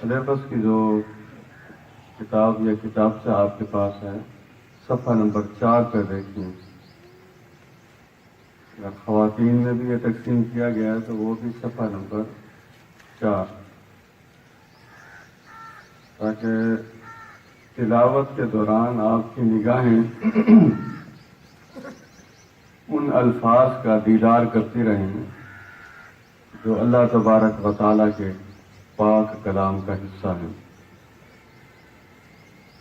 Syllabus کی جو کتاب یا کتاب سے آپ کے پاس ہے، صفحہ نمبر 4 پہ دیکھیں. اگر خواتین میں بھی یہ تقسیم کیا گیا ہے تو وہ بھی صفحہ نمبر 4، تاکہ تلاوت کے دوران آپ کی نگاہیں ان الفاظ کا دیدار کرتی رہیں جو اللہ تبارک و تعالیٰ کے پاک کلام کا حصہ ہیں.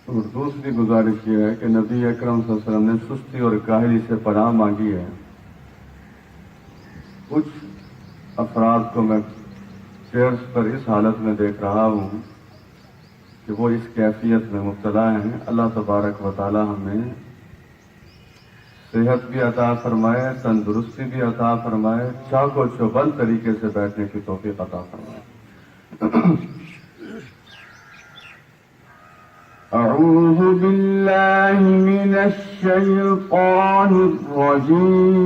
اور دوسری گزارش یہ ہے کہ نبی اکرم صلی اللہ علیہ وسلم نے سستی اور کاہلی سے پناہ مانگی ہے. کچھ افراد کو میں چیئرز پر اس حالت میں دیکھ رہا ہوں کہ وہ اس کیفیت میں مبتلا ہیں. اللہ تبارک و تعالی ہمیں صحت بھی عطا فرمائے، تندرستی بھی عطا فرمائے، چاق و چوبند طریقے سے بیٹھنے کی توفیق عطا فرمائے. اعوذ باللہ من الشیطان الرجیم.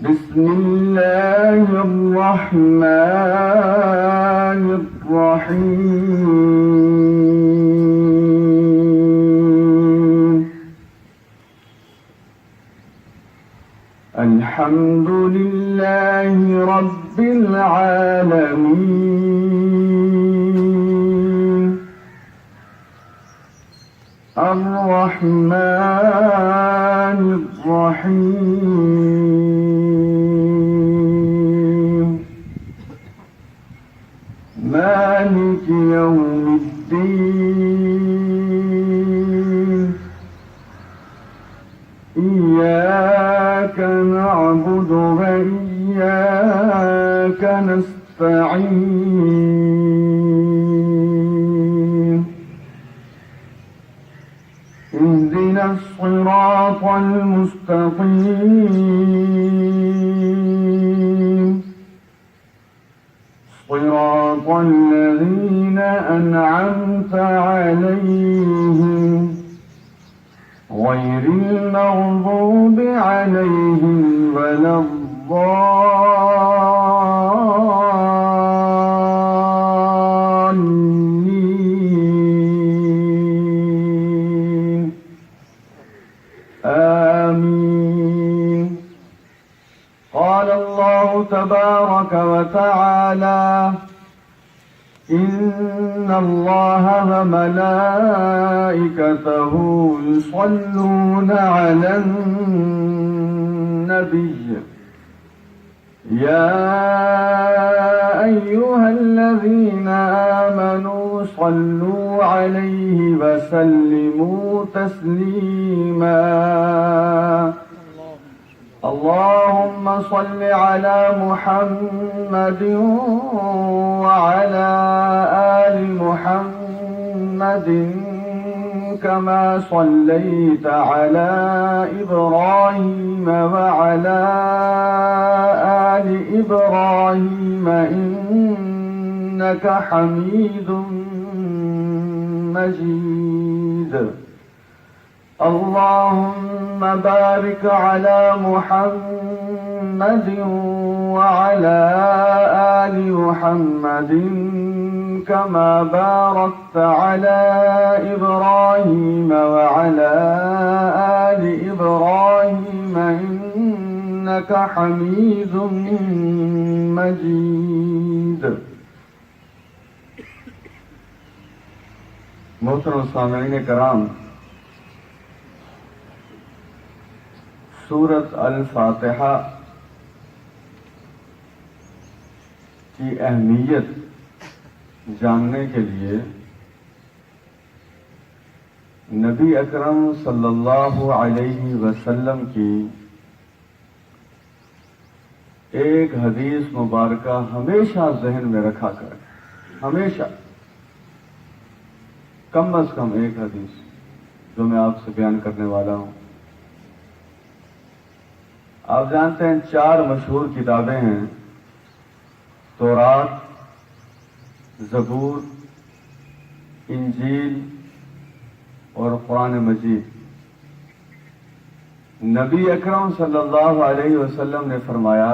بسم اللہ الرحمن الرحیم. الحمد للہ رب العالمین. الرحمن الرحیم. مالک یوم الدین. إياك نعبد وإياك نستعين. اهدنا الصراط المستقيم. صراط الذين أنعمت عليهم غير المغضوب عليهم ولا الضالين. آمين. قال الله تبارك وتعالى: إن الله وملائكته يصلون على النبي يا أيها الذين آمنوا صلوا عليه وسلموا تسليما. اللهم صل على محمد وعلى آل محمد كما صليت على إبراهيم وعلى آل إبراهيم إنك حميد مجيد. اللهم بارك على محمد وعلى آل محمد كما باركت على إبراهيم وعلى آل إبراهيم إنك حميد مجيد. محترم سامعین کرام، سورۃ الفاتحہ کی اہمیت جاننے کے لیے نبی اکرم صلی اللہ علیہ وسلم کی ایک حدیث مبارکہ ہمیشہ ذہن میں رکھا کریں. ہمیشہ کم از کم ایک حدیث جو میں آپ سے بیان کرنے والا ہوں. آپ جانتے ہیں 4 مشہور کتابیں ہیں: تورات، زبور، انجیل اور قرآن مجید. نبی اکرم صلی اللہ علیہ وسلم نے فرمایا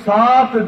7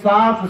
7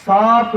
7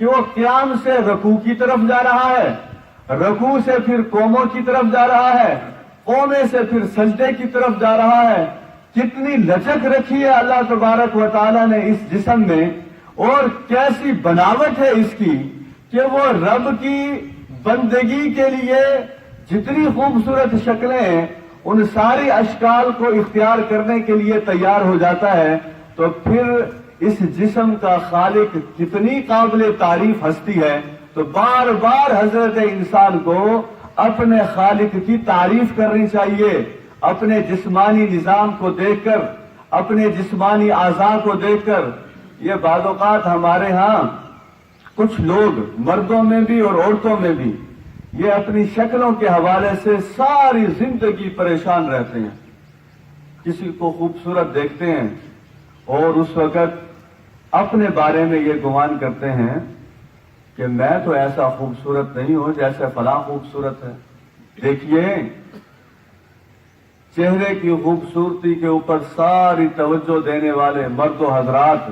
کہ وہ قیام سے رکوع کی طرف جا رہا ہے، رکوع سے پھر قوموں کی طرف جا رہا ہے، قومے سے پھر سجدے کی طرف جا رہا ہے. کتنی لچک رکھی ہے اللہ تبارک و تعالیٰ نے اس جسم میں، اور کیسی بناوٹ ہے اس کی کہ وہ رب کی بندگی کے لیے جتنی خوبصورت شکلیں ہیں ان ساری اشکال کو اختیار کرنے کے لیے تیار ہو جاتا ہے. تو پھر اس جسم کا خالق کتنی قابل تعریف ہستی ہے. تو بار بار حضرت انسان کو اپنے خالق کی تعریف کرنی چاہیے. اپنے جسمانی نظام کو دیکھ کر، اپنے جسمانی اعضاء کو دیکھ کر. یہ بعض اوقات ہمارے ہاں کچھ لوگ مردوں میں بھی اور عورتوں میں بھی یہ اپنی شکلوں کے حوالے سے ساری زندگی پریشان رہتے ہیں. کسی کو خوبصورت دیکھتے ہیں اور اس وقت اپنے بارے میں یہ گمان کرتے ہیں کہ میں تو ایسا خوبصورت نہیں ہوں جیسے فلاں خوبصورت ہے. دیکھیے، چہرے کی خوبصورتی کے اوپر ساری توجہ دینے والے مرد و حضرات،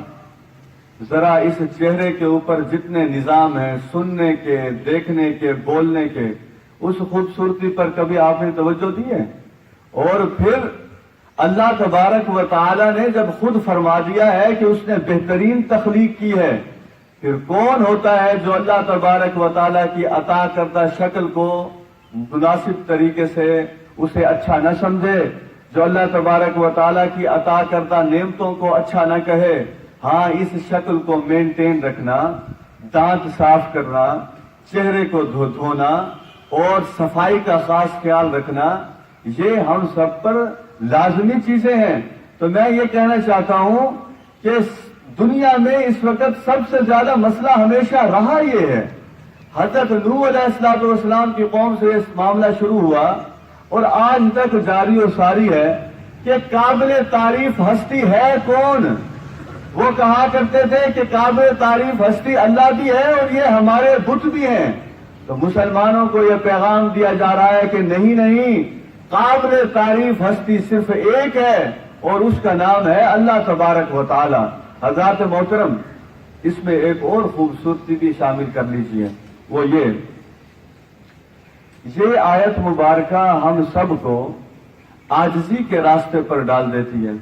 ذرا اس چہرے کے اوپر جتنے نظام ہیں سننے کے، دیکھنے کے، بولنے کے، اس خوبصورتی پر کبھی آپ نے توجہ دی ہے؟ اور پھر اللہ تبارک و تعالی نے جب خود فرما دیا ہے کہ اس نے بہترین تخلیق کی ہے، پھر کون ہوتا ہے جو اللہ تبارک و تعالی کی عطا کردہ شکل کو مناسب طریقے سے اسے اچھا نہ سمجھے، جو اللہ تبارک و تعالی کی عطا کردہ نعمتوں کو اچھا نہ کہے؟ ہاں، اس شکل کو مینٹین رکھنا، دانت صاف کرنا، چہرے کو دھونا اور صفائی کا خاص خیال رکھنا، یہ ہم سب پر لازمی چیزیں ہیں. تو میں یہ کہنا چاہتا ہوں کہ دنیا میں اس وقت سب سے زیادہ مسئلہ ہمیشہ رہا یہ ہے. حضرت نوح علیہ السلام کی قوم سے اس معاملہ شروع ہوا اور آج تک جاری و ساری ہے کہ قابل تعریف ہستی ہے کون؟ وہ کہا کرتے تھے کہ قابل تعریف ہستی اللہ بھی ہے اور یہ ہمارے بت بھی ہیں. تو مسلمانوں کو یہ پیغام دیا جا رہا ہے کہ نہیں، قابل تعریف ہستی صرف ایک ہے اور اس کا نام ہے اللہ تبارک و تعالی. حضرات محترم، اس میں ایک اور خوبصورتی بھی شامل کر لیجئے، وہ یہ آیت مبارکہ ہم سب کو عاجزی کے راستے پر ڈال دیتی ہے.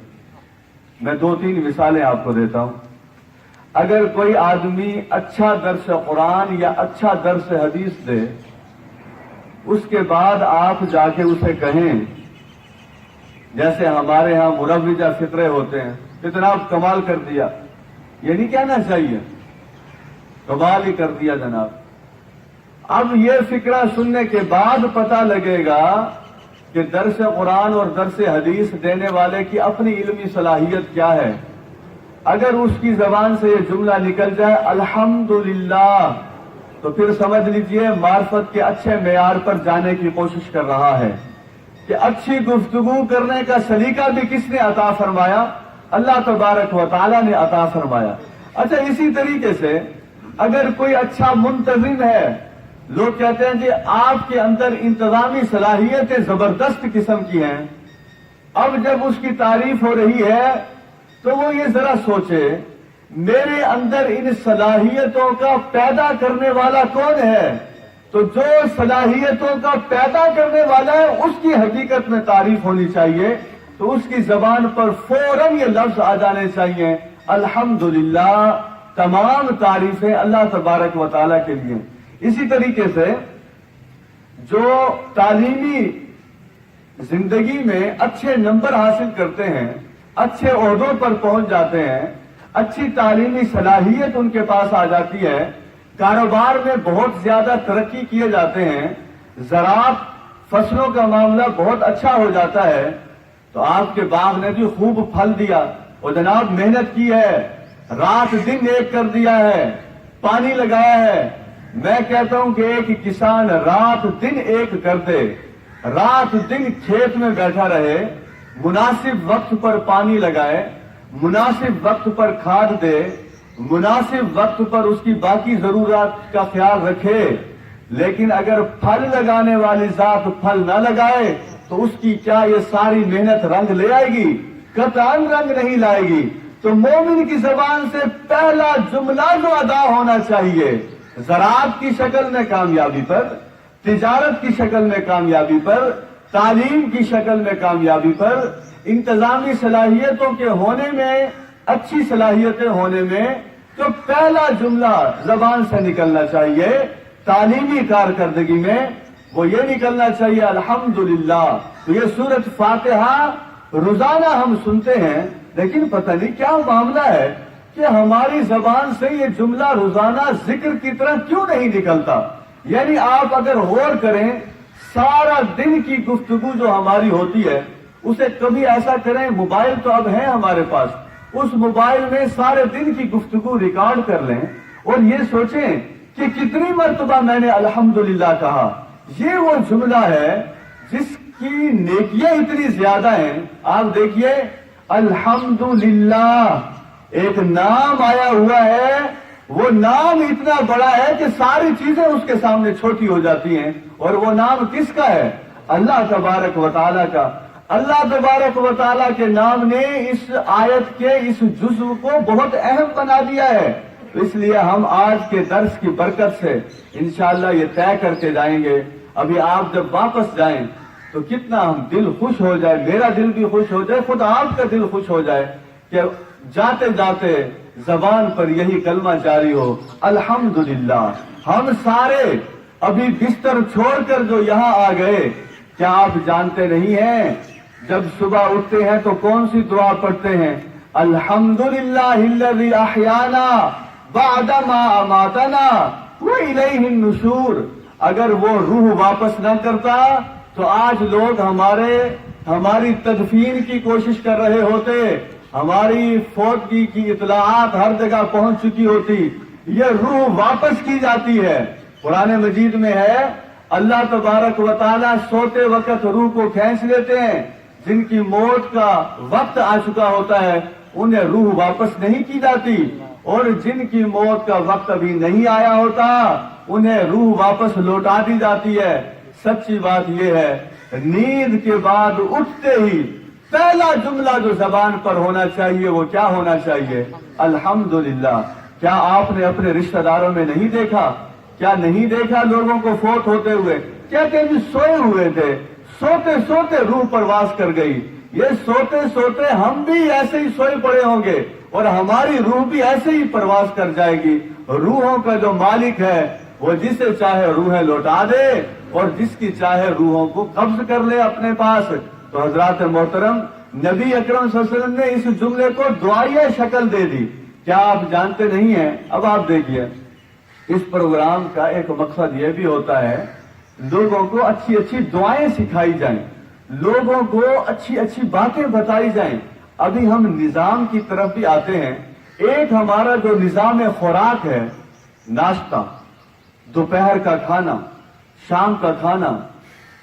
میں 2-3 مثالیں آپ کو دیتا ہوں. اگر کوئی آدمی اچھا درس قرآن یا اچھا درس حدیث دے، اس کے بعد آپ جا کے اسے کہیں، جیسے ہمارے ہاں مروجہ فقرے ہوتے ہیں، اتنا کمال کر دیا، یہ نہیں کہنا چاہیے، کمال ہی کر دیا جناب. اب یہ فقرہ سننے کے بعد پتہ لگے گا کہ درس قرآن اور درس حدیث دینے والے کی اپنی علمی صلاحیت کیا ہے. اگر اس کی زبان سے یہ جملہ نکل جائے الحمدللہ، تو پھر سمجھ لیجئے معرفت کے اچھے معیار پر جانے کی کوشش کر رہا ہے. کہ اچھی گفتگو کرنے کا سلیقہ بھی کس نے عطا فرمایا؟ اللہ تبارک و تعالی نے عطا فرمایا. اچھا، اسی طریقے سے اگر کوئی اچھا منتظم ہے، لوگ کہتے ہیں جی آپ کے اندر انتظامی صلاحیتیں زبردست قسم کی ہیں. اب جب اس کی تعریف ہو رہی ہے تو وہ یہ ذرا سوچے، میرے اندر ان صلاحیتوں کا پیدا کرنے والا کون ہے؟ تو جو صلاحیتوں کا پیدا کرنے والا ہے اس کی حقیقت میں تعریف ہونی چاہیے. تو اس کی زبان پر فوراً یہ لفظ آ جانے چاہیے، الحمدللہ، تمام تعریفیں اللہ تبارک و تعالیٰ کے لیے. اسی طریقے سے جو تعلیمی زندگی میں اچھے نمبر حاصل کرتے ہیں، اچھے عہدوں پر پہنچ جاتے ہیں، اچھی تعلیمی صلاحیت ان کے پاس آ جاتی ہے، کاروبار میں بہت زیادہ ترقی کیے جاتے ہیں، زراعت فصلوں کا معاملہ بہت اچھا ہو جاتا ہے، تو آپ کے باغ نے بھی خوب پھل دیا اور جناب محنت کی ہے، رات دن ایک کر دیا ہے، پانی لگایا ہے. میں کہتا ہوں کہ ایک کسان رات دن ایک کر دے، رات دن کھیت میں بیٹھا رہے، مناسب وقت پر پانی لگائے، مناسب وقت پر کھاد دے، مناسب وقت پر اس کی باقی ضرورات کا خیال رکھے، لیکن اگر پھل لگانے والی ذات پھل نہ لگائے تو اس کی کیا یہ ساری محنت رنگ لے آئے گی؟ قطعاً رنگ نہیں لائے گی. تو مومن کی زبان سے پہلا جملہ جو ادا ہونا چاہیے، زراعت کی شکل میں کامیابی پر، تجارت کی شکل میں کامیابی پر، تعلیم کی شکل میں کامیابی پر، انتظامی صلاحیتوں کے ہونے میں، اچھی صلاحیتیں ہونے میں، تو پہلا جملہ زبان سے نکلنا چاہیے تعلیمی کارکردگی میں وہ یہ نکلنا چاہیے الحمدللہ۔ تو یہ سورۃ فاتحہ روزانہ ہم سنتے ہیں، لیکن پتہ نہیں کیا معاملہ ہے کہ ہماری زبان سے یہ جملہ روزانہ ذکر کی طرح کیوں نہیں نکلتا؟ یعنی آپ اگر غور کریں، سارا دن کی گفتگو جو ہماری ہوتی ہے اسے کبھی ایسا کریں، موبائل تو اب ہے ہمارے پاس، اس موبائل میں سارے دن کی گفتگو ریکارڈ کر لیں اور یہ سوچیں کہ کتنی مرتبہ میں نے الحمدللہ کہا۔ یہ وہ جملہ ہے جس کی نیکیاں اتنی زیادہ ہیں۔ آپ دیکھیے الحمدللہ ایک نام آیا ہوا ہے، وہ نام اتنا بڑا ہے کہ ساری چیزیں اس کے سامنے چھوٹی ہو جاتی ہیں، اور وہ نام کس کا ہے؟ اللہ تبارک و تعالیٰ کا۔ اللہ تبارک و تعالیٰ کے نام نے اس آیت کے اس جزو کو بہت اہم بنا دیا ہے۔ اس لیے ہم آج کے درس کی برکت سے انشاءاللہ یہ طے کر کے جائیں گے، ابھی آپ جب واپس جائیں تو کتنا ہم دل خوش ہو جائے، میرا دل بھی خوش ہو جائے، خود آپ کا دل خوش ہو جائے کہ جاتے جاتے زبان پر یہی کلمہ جاری ہو الحمدللہ۔ ہم سارے ابھی بستر چھوڑ کر جو یہاں آ گئے، کیا آپ جانتے نہیں ہیں جب صبح اٹھتے ہیں تو کون سی دعا پڑھتے ہیں؟ الحمدللہ الذی احیانا بعد ما اماتنا والیہ النشور۔ اگر وہ روح واپس نہ کرتا تو آج لوگ ہماری تدفین کی کوشش کر رہے ہوتے، ہماری فوتگی کی اطلاعات ہر جگہ پہنچ چکی ہوتی۔ یہ روح واپس کی جاتی ہے۔ قرآن مجید میں ہے اللہ تبارک و تعالیٰ سوتے وقت روح کو کھینچ لیتے ہیں، جن کی موت کا وقت آ چکا ہوتا ہے انہیں روح واپس نہیں کی جاتی، اور جن کی موت کا وقت ابھی نہیں آیا ہوتا انہیں روح واپس لوٹا دی جاتی ہے۔ سچی بات یہ ہے، نیند کے بعد اٹھتے ہی پہلا جملہ جو زبان پر ہونا چاہیے وہ کیا ہونا چاہیے؟ الحمدللہ۔ کیا آپ نے اپنے رشتہ داروں میں نہیں دیکھا؟ کیا نہیں دیکھا لوگوں کو فوت ہوتے ہوئے؟ کہتے ہیں سوئے ہوئے تھے، سوتے سوتے روح پرواز کر گئی۔ یہ سوتے سوتے ہم بھی ایسے ہی سوئے پڑے ہوں گے اور ہماری روح بھی ایسے ہی پرواز کر جائے گی۔ روحوں کا جو مالک ہے وہ جسے چاہے روحیں لوٹا دے اور جس کی چاہے روحوں کو قبض کر لے اپنے پاس۔ تو حضرات محترم، نبی اکرم صلی اللہ علیہ وسلم نے اس جملے کو دعائیہ شکل دے دی۔ کیا آپ جانتے نہیں ہیں؟ اب آپ دیکھیے، اس پروگرام کا ایک مقصد یہ بھی ہوتا ہے لوگوں کو اچھی اچھی دعائیں سکھائی جائیں، لوگوں کو اچھی اچھی باتیں بتائی جائیں۔ ابھی ہم نظام کی طرف بھی آتے ہیں۔ ایک ہمارا جو نظام خوراک ہے، ناشتہ، دوپہر کا کھانا، شام کا کھانا،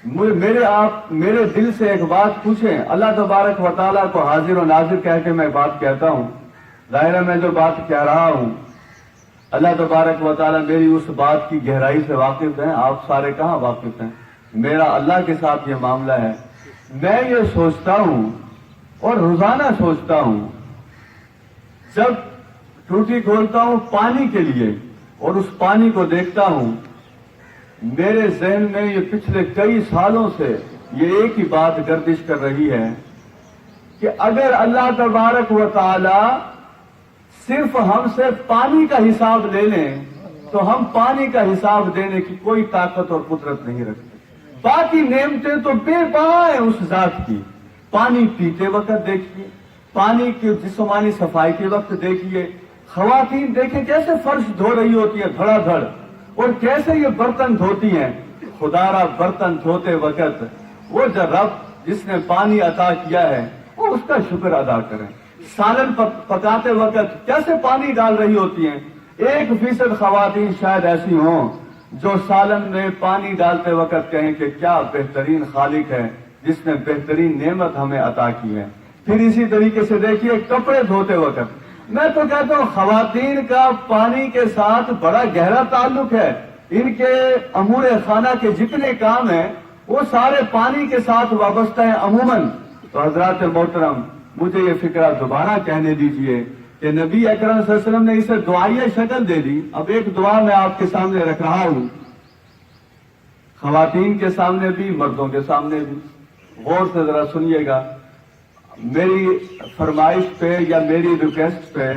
میرے دل سے ایک بات پوچھیں، اللہ تبارک و تعالیٰ کو حاضر و ناظر کہہ کے میں بات کہتا ہوں، ظاہر ہے میں جو بات کہہ رہا ہوں اللہ تبارک و تعالیٰ میری اس بات کی گہرائی سے واقف ہیں، آپ سارے کہاں واقف ہیں؟ میرا اللہ کے ساتھ یہ معاملہ ہے۔ میں یہ سوچتا ہوں اور روزانہ سوچتا ہوں، جب ٹوٹی کھولتا ہوں پانی کے لیے اور اس پانی کو دیکھتا ہوں، میرے ذہن میں یہ پچھلے کئی سالوں سے یہ ایک ہی بات گردش کر رہی ہے کہ اگر اللہ تبارک و تعالی صرف ہم سے پانی کا حساب لے لیں تو ہم پانی کا حساب دینے کی کوئی طاقت اور قدرت نہیں رکھتے۔ باقی نعمتیں تو بے پناہ ہیں اس ذات کی۔ پانی پیتے وقت دیکھیے، پانی کی جسمانی صفائی کے وقت دیکھیے، خواتین دیکھیں کیسے فرش دھو رہی ہوتی ہیں دھڑا دھڑ، اور کیسے یہ برتن دھوتی ہیں۔ خدا را برتن دھوتے وقت وہ جو رب جس نے پانی عطا کیا ہے وہ اس کا شکر ادا کریں۔ سالن پکاتے وقت کیسے پانی ڈال رہی ہوتی ہیں۔ 1% خواتین شاید ایسی ہوں جو سالن میں پانی ڈالتے وقت کہیں کہ کیا بہترین خالق ہے جس نے بہترین نعمت ہمیں عطا کی ہے۔ پھر اسی طریقے سے دیکھیے کپڑے دھوتے وقت، میں تو کہتا ہوں خواتین کا پانی کے ساتھ بڑا گہرا تعلق ہے۔ ان کے امور خانہ کے جتنے کام ہیں وہ سارے پانی کے ساتھ وابستہ ہیں عموماً۔ تو حضرات محترم، مجھے یہ فکرہ دوبارہ کہنے دیجئے کہ نبی اکرم صلی اللہ علیہ وسلم نے اسے دعائیہ شکل دے دی. اب ایک دعا میں آپ کے سامنے رکھ رہا ہوں، خواتین کے سامنے بھی مردوں کے سامنے بھی. غور سے ذرا سنیے گا. میری فرمائش پہ یا میری ریکویسٹ پہ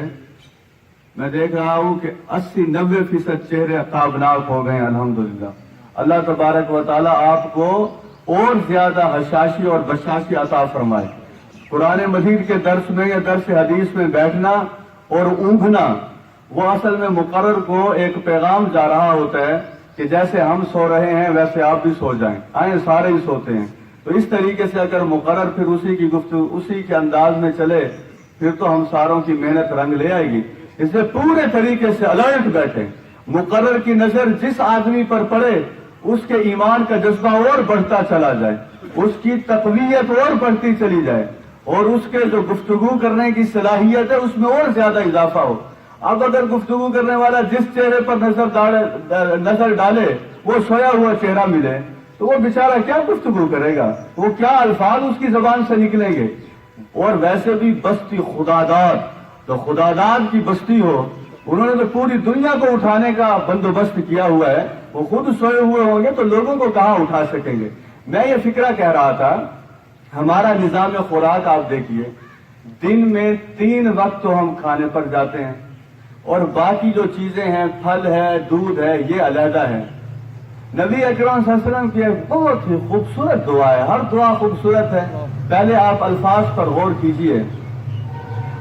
میں دیکھ رہا ہوں کہ 80-90% چہرے تابناک ہو گئے ہیں الحمدللہ. اللہ تبارک و تعالی آپ کو اور زیادہ حشاشی اور بشاشی عطا فرمائے. قرآن مجید کے درس میں یا درس حدیث میں بیٹھنا اور اونگنا وہ اصل میں مقرر کو ایک پیغام جا رہا ہوتا ہے کہ جیسے ہم سو رہے ہیں ویسے آپ بھی سو جائیں. آئیں سارے ہی سوتے ہیں. تو اس طریقے سے اگر مقرر پھر اسی کی گفتگو اسی کے انداز میں چلے پھر تو ہم ساروں کی محنت رنگ لے آئے گی. اس سے پورے طریقے سے الرٹ بیٹھے. مقرر کی نظر جس آدمی پر پڑے اس کے ایمان کا جذبہ اور بڑھتا چلا جائے، اس کی تقویت اور بڑھتی چلی جائے، اور اس کے جو گفتگو کرنے کی صلاحیت ہے اس میں اور زیادہ اضافہ ہو. اب اگر گفتگو کرنے والا جس چہرے پر نظر ڈالے وہ سویا ہوا چہرہ ملے تو وہ بیچارہ کیا گفتگو کرے گا، وہ کیا الفاظ اس کی زبان سے نکلیں گے. اور ویسے بھی بستی خداداد، تو خداداد کی بستی ہو، انہوں نے تو پوری دنیا کو اٹھانے کا بندوبست کیا ہوا ہے. وہ خود سوئے ہوئے ہوں گے تو لوگوں کو کہاں اٹھا سکیں گے. میں یہ فکرہ کہہ رہا تھا، ہمارا نظام خوراک آپ دیکھیے، دن میں 3 وقت تو ہم کھانے پر جاتے ہیں اور باقی جو چیزیں ہیں پھل ہے دودھ ہے یہ علیحدہ ہے. نبی اکرم صلی اللہ علیہ وسلم کی ایک بہت ہی خوبصورت دعا ہے. ہر دعا خوبصورت ہے. پہلے آپ الفاظ پر غور کیجئے.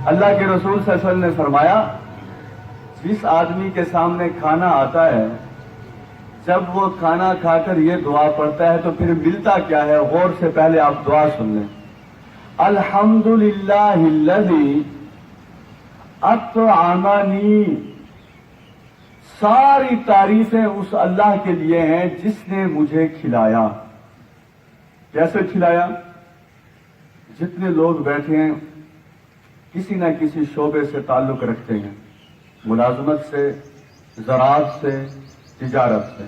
اللہ کے رسول صلی اللہ علیہ وسلم نے فرمایا جس آدمی کے سامنے کھانا آتا ہے جب وہ کھانا کھا کر یہ دعا پڑھتا ہے تو پھر ملتا کیا ہے. غور سے پہلے آپ دعا سن لیں. الحمدللہ الذی اطعمنی. ساری تعریفیں اس اللہ کے لیے ہیں جس نے مجھے کھلایا. کیسے کھلایا؟ جتنے لوگ بیٹھے ہیں کسی نہ کسی شعبے سے تعلق رکھتے ہیں، ملازمت سے، زراعت سے، تجارت سے.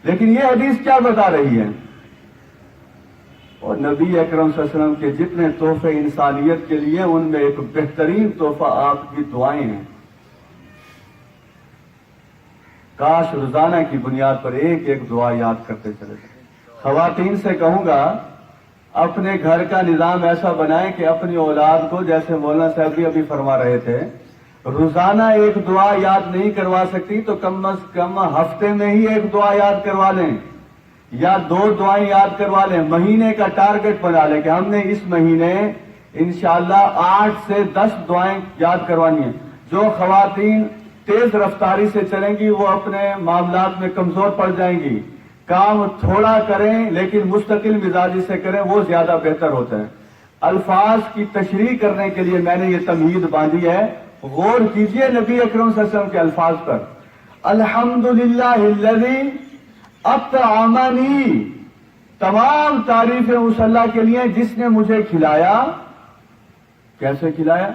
لیکن یہ حدیث کیا بتا رہی ہے؟ اور نبی اکرم صلی اللہ علیہ وسلم کے جتنے تحفے انسانیت کے لیے ان میں ایک بہترین تحفہ آپ کی دعائیں ہیں. کاش روزانہ کی بنیاد پر ایک ایک دعا یاد کرتے چلے جائیں. خواتین سے کہوں گا اپنے گھر کا نظام ایسا بنائیں کہ اپنی اولاد کو، جیسے مولانا صاحب بھی ابھی فرما رہے تھے، روزانہ ایک دعا یاد نہیں کروا سکتی تو کم از کم ہفتے میں ہی ایک دعا یاد کروا لیں یا 2 دعائیں یاد کروا لیں. مہینے کا ٹارگٹ بنا لیں کہ ہم نے اس مہینے انشاءاللہ 8 سے 10 دعائیں یاد کروانی ہیں. جو خواتین تیز رفتاری سے چلیں گی وہ اپنے معاملات میں کمزور پڑ جائیں گی. کام تھوڑا کریں لیکن مستقل مزاجی سے کریں، وہ زیادہ بہتر ہوتا ہے. الفاظ کی تشریح کرنے کے لیے میں نے یہ تمہید باندھی ہے. غور کیجئے نبی اکرم صلی اللہ علیہ وسلم کے الفاظ پر. الحمدللہ الذی اطعمنی. تمام تعریفیں اس اللہ کے لیے جس نے مجھے کھلایا. کیسے کھلایا؟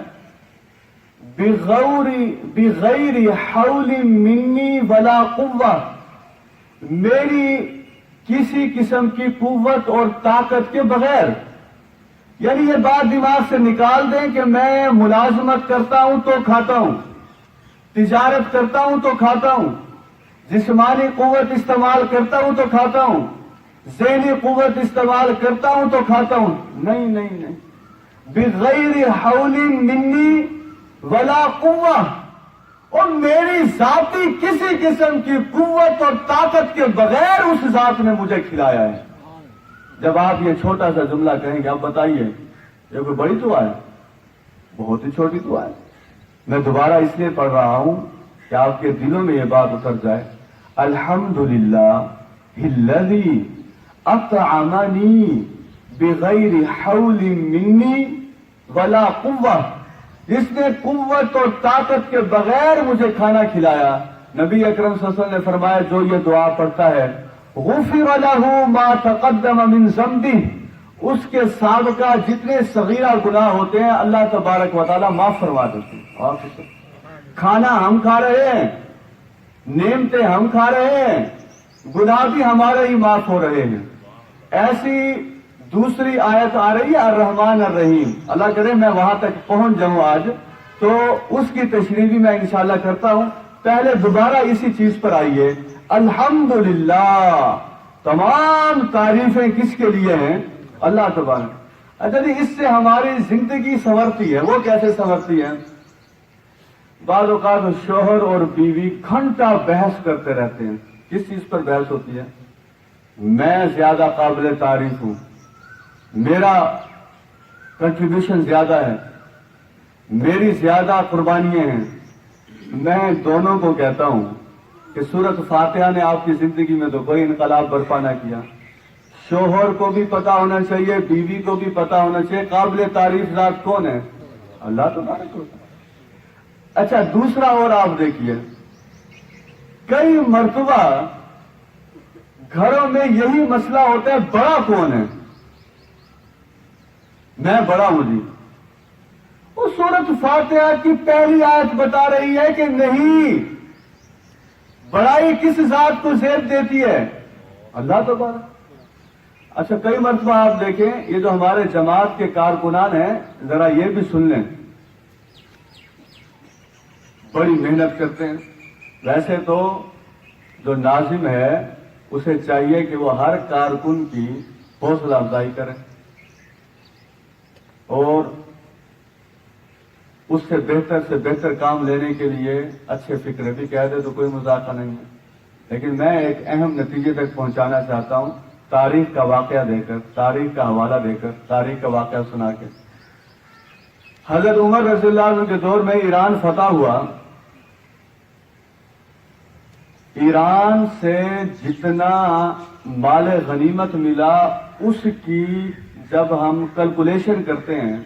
بغیر حول منی ولا قوہ. میری کسی قسم کی قوت اور طاقت کے بغیر. یعنی یہ بات دماغ سے نکال دیں کہ میں ملازمت کرتا ہوں تو کھاتا ہوں، تجارت کرتا ہوں تو کھاتا ہوں، جسمانی قوت استعمال کرتا ہوں تو کھاتا ہوں، ذہنی قوت استعمال کرتا ہوں تو کھاتا ہوں. نہیں نہیں نہیں. بغیر حول منی ولا قوہ. اور میری ذاتی کسی قسم کی قوت اور طاقت کے بغیر اس ذات نے مجھے کھلایا ہے. جب آپ یہ چھوٹا سا جملہ کہیں گے، آپ بتائیے یہ کوئی بڑی دعا ہے؟ بہت ہی چھوٹی دعا ہے. میں دوبارہ اس لیے پڑھ رہا ہوں کہ آپ کے دلوں میں یہ بات اتر جائے. الحمدللہ الذی اطعمنی بغیر حول منی ولا قوہ. جس نے قوت اور طاقت کے بغیر مجھے کھانا کھلایا. نبی اکرم صلی اللہ علیہ وسلم نے فرمایا جو یہ دعا پڑھتا ہے غفر لہ ما تقدم من ذنبہ. اس کے سابقہ جتنے صغیرہ گناہ ہوتے ہیں اللہ تبارک و تعالی معاف فرما دیتے ہیں. کھانا ہم کھا رہے ہیں، نعمتیں ہم کھا رہے ہیں، گناہ بھی ہمارے ہی معاف ہو رہے ہیں. ایسی دوسری آیت آ رہی ہے الرحمن الرحیم، اللہ کرے میں وہاں تک پہنچ جاؤں آج، تو اس کی تشریح بھی میں انشاءاللہ کرتا ہوں۔ پہلے دوبارہ اسی چیز پر آئیے، الحمدللہ، تمام تعریفیں کس کے لیے ہیں؟ اللہ تبارک۔ اچھا جی، اس سے ہماری زندگی سنورتی ہے، وہ کیسے سنورتی ہے؟ بعض اوقات شوہر اور بیوی گھنٹہ بحث کرتے رہتے ہیں۔ کس چیز پر بحث ہوتی ہے؟ میں زیادہ قابل تعریف ہوں، میرا کنٹریبیوشن زیادہ ہے، میری زیادہ قربانیاں ہیں۔ میں دونوں کو کہتا ہوں کہ سورۃ فاتحہ نے آپ کی زندگی میں تو کوئی انقلاب برپا نہ کیا۔ شوہر کو بھی پتا ہونا چاہیے، بیوی کو بھی پتا ہونا چاہیے قابل تعریف ذات کون ہے؟ اللہ تبارک و تعالی۔ اچھا دوسرا اور آپ دیکھیے، کئی مرتبہ گھروں میں یہی مسئلہ ہوتا ہے، بڑا کون ہے؟ میں بڑا ہوں جی۔ وہ سورۃ فاتحہ کی پہلی آیت بتا رہی ہے کہ نہیں، بڑائی کس ذات کو زیب دیتی ہے؟ اللہ تبارک۔ اچھا کئی مرتبہ آپ دیکھیں، یہ جو ہمارے جماعت کے کارکنان ہیں، ذرا یہ بھی سن لیں، بڑی محنت کرتے ہیں۔ ویسے تو جو ناظم ہے اسے چاہیے کہ وہ ہر کارکن کی حوصلہ افزائی کرے اور اس سے بہتر کام لینے کے لیے اچھے فکرے بھی کہہ دے تو کوئی مذاقہ نہیں ہے۔ لیکن میں ایک اہم نتیجے تک پہنچانا چاہتا ہوں، تاریخ کا واقعہ دے کر، تاریخ کا حوالہ دے کر، تاریخ کا واقعہ سنا کے۔ حضرت عمر رضی اللہ عنہ کے دور میں ایران فتح ہوا۔ ایران سے جتنا مال غنیمت ملا اس کی جب ہم کیلکولیشن کرتے ہیں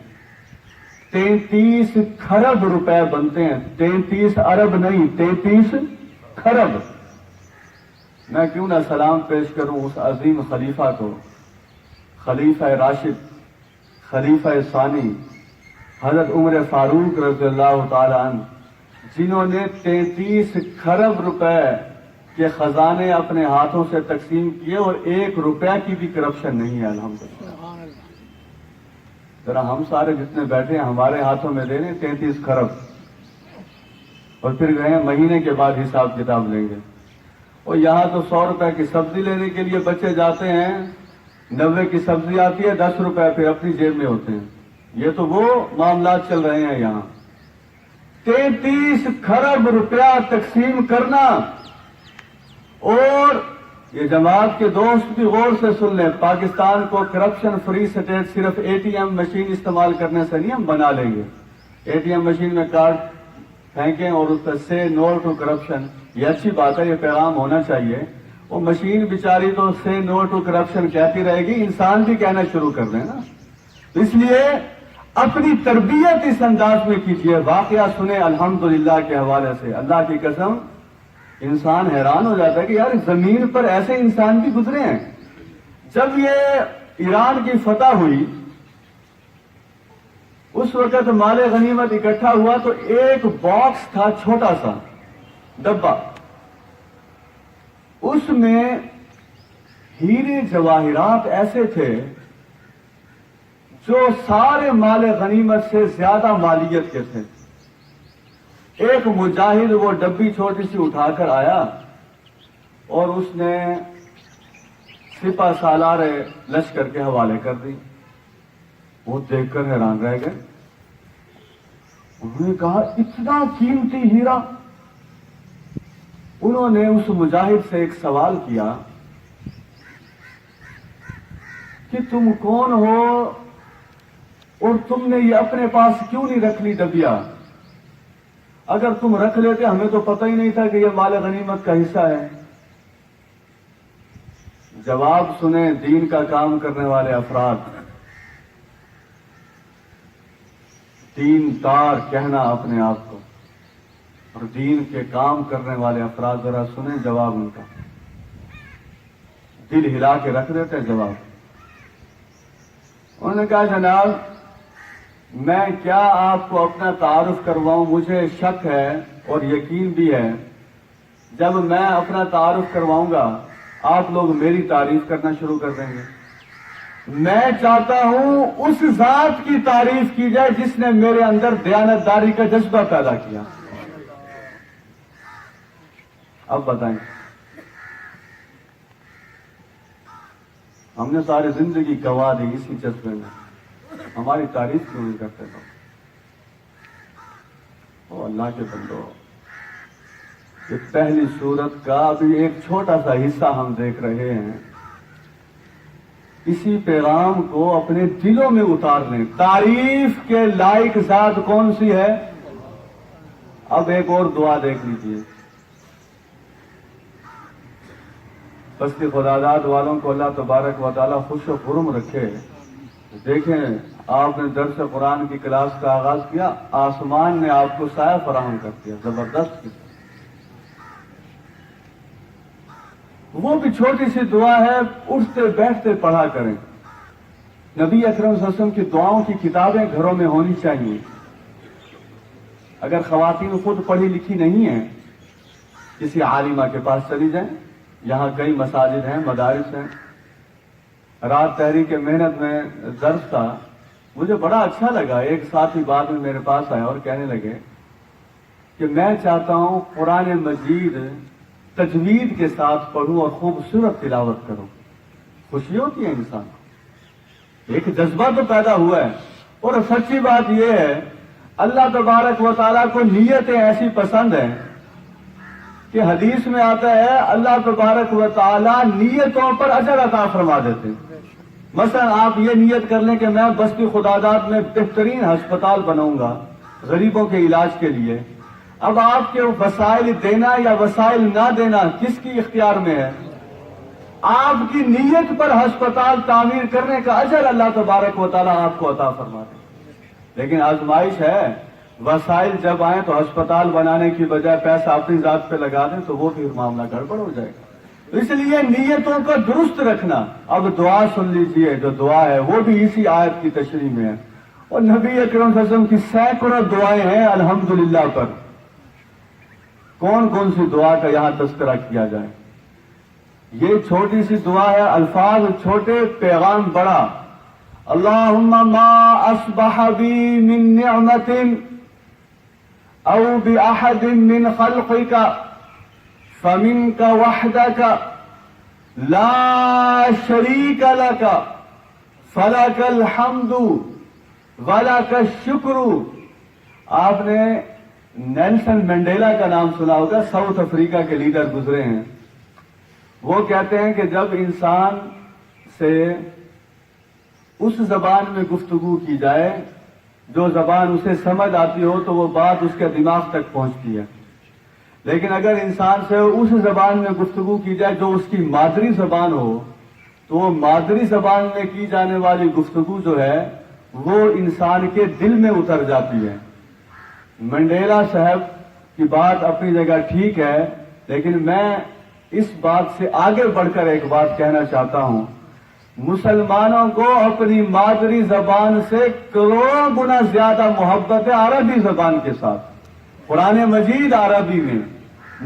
33 کھرب روپے بنتے ہیں۔ 33 ارب نہیں، 33 کھرب۔ میں کیوں نہ سلام پیش کروں اس عظیم خلیفہ کو، خلیفہ راشد، خلیفہ ثانی، حضرت عمر فاروق رضی اللہ تعالی عنہ، جنہوں نے 33 کھرب روپے کے خزانے اپنے ہاتھوں سے تقسیم کیے اور 1 روپے کی بھی کرپشن نہیں ہے الحمدللہ۔ ذرا ہم سارے جتنے بیٹھے ہیں ہمارے ہاتھوں میں دے دیں 33 کھرب، اور پھر گئے مہینے کے بعد حساب کتاب لیں گے۔ اور یہاں تو 100 روپے کی سبزی لینے کے لیے بچے جاتے ہیں، 90 کی سبزی آتی ہے، 10 روپے پھر اپنی جیب میں ہوتے ہیں۔ یہ تو وہ معاملات چل رہے ہیں یہاں۔ 33 کھرب روپیہ تقسیم کرنا، اور یہ جماعت کے دوست بھی غور سے سن لیں، پاکستان کو کرپشن فری سٹیٹ صرف ATM مشین استعمال کرنے سے نہیں ہم بنا لیں گے۔ ATM مشین میں کارڈ پھینکیں اور اس پر سے نو ٹو کرپشن، یہ اچھی بات ہے، یہ پیغام ہونا چاہیے۔ وہ مشین بیچاری تو سے نو ٹو کرپشن کہتی رہے گی، انسان بھی کہنا شروع کر دیں نا۔ اس لیے اپنی تربیت اس انداز میں کیجیے۔ واقعہ سنیں الحمدللہ کے حوالے سے، اللہ کی قسم انسان حیران ہو جاتا ہے کہ یار زمین پر ایسے انسان بھی گزرے ہیں۔ جب یہ ایران کی فتح ہوئی اس وقت مال غنیمت اکٹھا ہوا تو ایک باکس تھا، چھوٹا سا ڈبہ، اس میں ہیرے جواہرات ایسے تھے جو سارے مال غنیمت سے زیادہ مالیت کے تھے۔ ایک مجاہد وہ ڈبی چھوٹی سی اٹھا کر آیا اور اس نے سپہ سالار لشکر کے حوالے کر دی۔ وہ دیکھ کر حیران رہ گئے۔ انہوں نے کہا اتنا قیمتی ہیرا؟ انہوں نے اس مجاہد سے ایک سوال کیا کہ تم کون ہو اور تم نے یہ اپنے پاس کیوں نہیں رکھ لی ڈبیا؟ اگر تم رکھ لیتے ہمیں تو پتہ ہی نہیں تھا کہ یہ مال غنیمت کا حصہ ہے۔ جواب سنیں دین کا کام کرنے والے افراد، دین دار کہنا اپنے آپ کو، اور دین کے کام کرنے والے افراد ذرا سنیں جواب ان کا، دل ہلا کے رکھ دیتے ہیں جواب۔ انہوں نے کہا جناب میں کیا آپ کو اپنا تعارف کرواؤں، مجھے شک ہے اور یقین بھی ہے جب میں اپنا تعارف کرواؤں گا آپ لوگ میری تعریف کرنا شروع کر دیں گے۔ میں چاہتا ہوں اس ذات کی تعریف کی جائے جس نے میرے اندر دیانتداری کا جذبہ پیدا کیا. اب بتائیں، ہم نے ساری زندگی گنوا دی اسی جذبے میں، ہماری تعریف کیوں نہیں کرتے لوگ؟ او اللہ کے بندو، یہ پہلی سورت کا ابھی ایک چھوٹا سا حصہ ہم دیکھ رہے ہیں. اسی پیغام کو اپنے دلوں میں اتار لیں. تعریف کے لائق ذات کون سی ہے؟ اب ایک اور دعا دیکھ لیجیے. بستی خداداد والوں کو اللہ تبارک و تعالی خوش و خرم رکھے. دیکھیں، آپ نے درس قرآن کی کلاس کا آغاز کیا، آسمان نے آپ کو سایہ فراہم کر دیا، زبردست. وہ بھی چھوٹی سی دعا ہے، اٹھتے بیٹھتے پڑھا کریں. نبی اکرم صلی اللہ علیہ وسلم کی دعاؤں کی کتابیں گھروں میں ہونی چاہیے. اگر خواتین خود پڑھی لکھی نہیں ہیں، کسی عالمہ کے پاس چلی جائیں. یہاں کئی مساجد ہیں، مدارس ہیں. رات تحریک محنت میں درس تھا، مجھے بڑا اچھا لگا. ایک ساتھی بعد میں میرے پاس آیا اور کہنے لگے کہ میں چاہتا ہوں قرآن مجید تجوید کے ساتھ پڑھوں اور خوبصورت تلاوت کروں. خوشی ہوتی ہے انسان کو، ایک جذبہ تو پیدا ہوا ہے. اور سچی بات یہ ہے، اللہ تبارک و تعالیٰ کو نیتیں ایسی پسند ہیں کہ حدیث میں آتا ہے اللہ تبارک و تعالیٰ نیتوں پر اجر عطا فرما دیتے ہیں. مثلا آپ یہ نیت کر لیں کہ میں بستی خداداد میں بہترین ہسپتال بناؤں گا غریبوں کے علاج کے لیے. اب آپ کے وسائل دینا یا وسائل نہ دینا کس کی اختیار میں ہے؟ آپ کی نیت پر ہسپتال تعمیر کرنے کا اجر اللہ تبارک و تعالیٰ آپ کو عطا فرما دے. لیکن آزمائش ہے، وسائل جب آئیں تو ہسپتال بنانے کی بجائے پیسہ اپنی ذات پہ لگا دیں تو وہ پھر معاملہ گڑبڑ ہو جائے گا. اس لیے نیتوں کو درست رکھنا. اب دعا سن لیجئے، جو دعا ہے وہ بھی اسی آیت کی تشریح میں ہے. اور نبی اکرم صلی اللہ علیہ وسلم کی سینکڑوں دعائیں ہیں الحمدللہ پر. کون کون سی دعا کا یہاں تذکرہ کیا جائے؟ یہ چھوٹی سی دعا ہے، الفاظ چھوٹے، پیغام بڑا. اللہم ما اصبح بی من نعمت او بأحد من خلقك فمنك وحدك لا شريك لك فلك الحمد ولك الشکر. آپ نے نیلسن منڈیلا کا نام سنا ہوگا، ساؤتھ افریقہ کے لیڈر گزرے ہیں. وہ کہتے ہیں کہ جب انسان سے اس زبان میں گفتگو کی جائے جو زبان اسے سمجھ آتی ہو تو وہ بات اس کے دماغ تک پہنچتی ہے. لیکن اگر انسان سے اس زبان میں گفتگو کی جائے جو اس کی مادری زبان ہو تو وہ مادری زبان میں کی جانے والی گفتگو جو ہے وہ انسان کے دل میں اتر جاتی ہے. منڈیلا صاحب کی بات اپنی جگہ ٹھیک ہے، لیکن میں اس بات سے آگے بڑھ کر ایک بات کہنا چاہتا ہوں. مسلمانوں کو اپنی مادری زبان سے کروڑوں گنا زیادہ محبت ہے عربی زبان کے ساتھ. قرآن مجید عربی میں،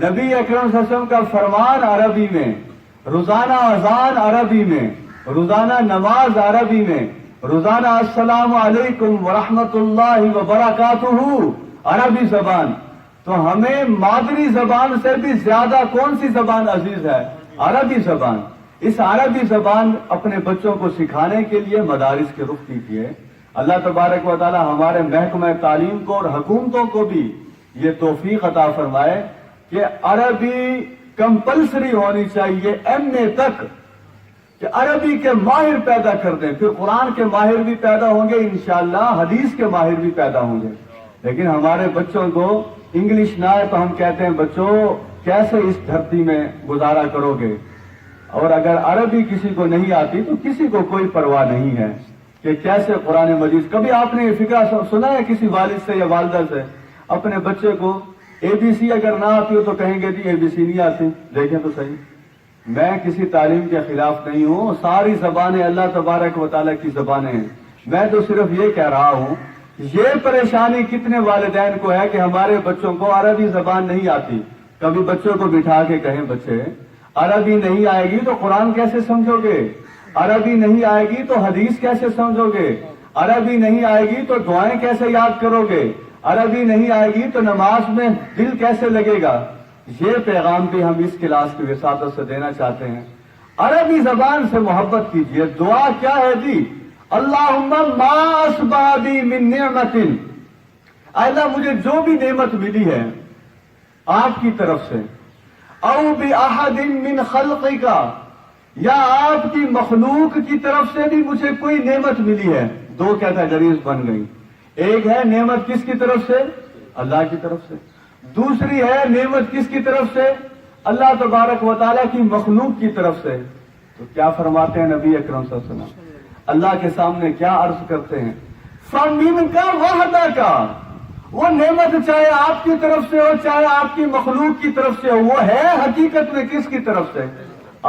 نبی اکرم صلی اللہ علیہ وسلم کا فرمان عربی میں، روزانہ اذان عربی میں، روزانہ نماز عربی میں، روزانہ السلام علیکم ورحمۃ اللہ وبرکاتہ عربی زبان. تو ہمیں مادری زبان سے بھی زیادہ کون سی زبان عزیز ہے؟ عربی زبان. اس عربی زبان اپنے بچوں کو سکھانے کے لیے مدارس کے رخ کیجیے. اللہ تبارک و تعالی ہمارے محکمہ تعلیم کو اور حکومتوں کو بھی یہ توفیق عطا فرمائے کہ عربی کمپلسری ہونی چاہیے ایم اے تک، کہ عربی کے ماہر پیدا کر دیں. پھر قرآن کے ماہر بھی پیدا ہوں گے انشاءاللہ، حدیث کے ماہر بھی پیدا ہوں گے. لیکن ہمارے بچوں کو انگلش نہ آئے تو ہم کہتے ہیں بچوں کیسے اس دھرتی میں گزارا کرو گے. اور اگر عربی کسی کو نہیں آتی تو کسی کو کوئی پرواہ نہیں ہے کہ کیسے قرآن مجید. کبھی آپ نے یہ فکر سنا ہے کسی والد سے یا والدہ سے اپنے بچے کو اے بی سی اگر نہ آتی ہو تو کہیں گے جی اے بی سی نہیں آتی؟ دیکھیں تو صحیح. میں کسی تعلیم کے خلاف نہیں ہوں، ساری زبانیں اللہ تبارک و تعالیٰ کی زبانیں ہیں. میں تو صرف یہ کہہ رہا ہوں یہ پریشانی کتنے والدین کو ہے کہ ہمارے بچوں کو عربی زبان نہیں آتی. کبھی بچوں کو بٹھا کے کہیں بچے عربی نہیں آئے گی تو قرآن کیسے سمجھو گے؟ عربی نہیں آئے گی تو حدیث کیسے سمجھوگے؟ عربی نہیں آئے گی تو دعائیں کیسے یاد کرو گے؟ عربی نہیں آئے گی تو نماز میں دل کیسے لگے گا؟ یہ پیغام بھی ہم اس کلاس کی وساطت سے دینا چاہتے ہیں۔ عربی زبان سے محبت کیجیے۔ دعا کیا ہے جی؟ اللہم ما اسبابی من نعمت، اللہ مجھے جو بھی نعمت ملی ہے آپ کی طرف سے، او باحد من خلقک، یا آپ کی مخلوق کی طرف سے بھی مجھے کوئی نعمت ملی ہے۔ دو کیٹیگریز بن گئی، ایک ہے نعمت کس کی طرف سے؟ اللہ کی طرف سے۔ دوسری ہے نعمت کس کی طرف سے؟ اللہ تبارک و تعالیٰ کی مخلوق کی طرف سے۔ تو کیا فرماتے ہیں نبی اکرم صلی اللہ علیہ وسلم؟ اللہ کے سامنے کیا عرض کرتے ہیں؟ فَمِنْكَ وَحْدَكَ، وہ نعمت چاہے آپ کی طرف سے ہو چاہے آپ کی مخلوق کی طرف سے ہو، وہ ہے حقیقت میں کس کی طرف سے؟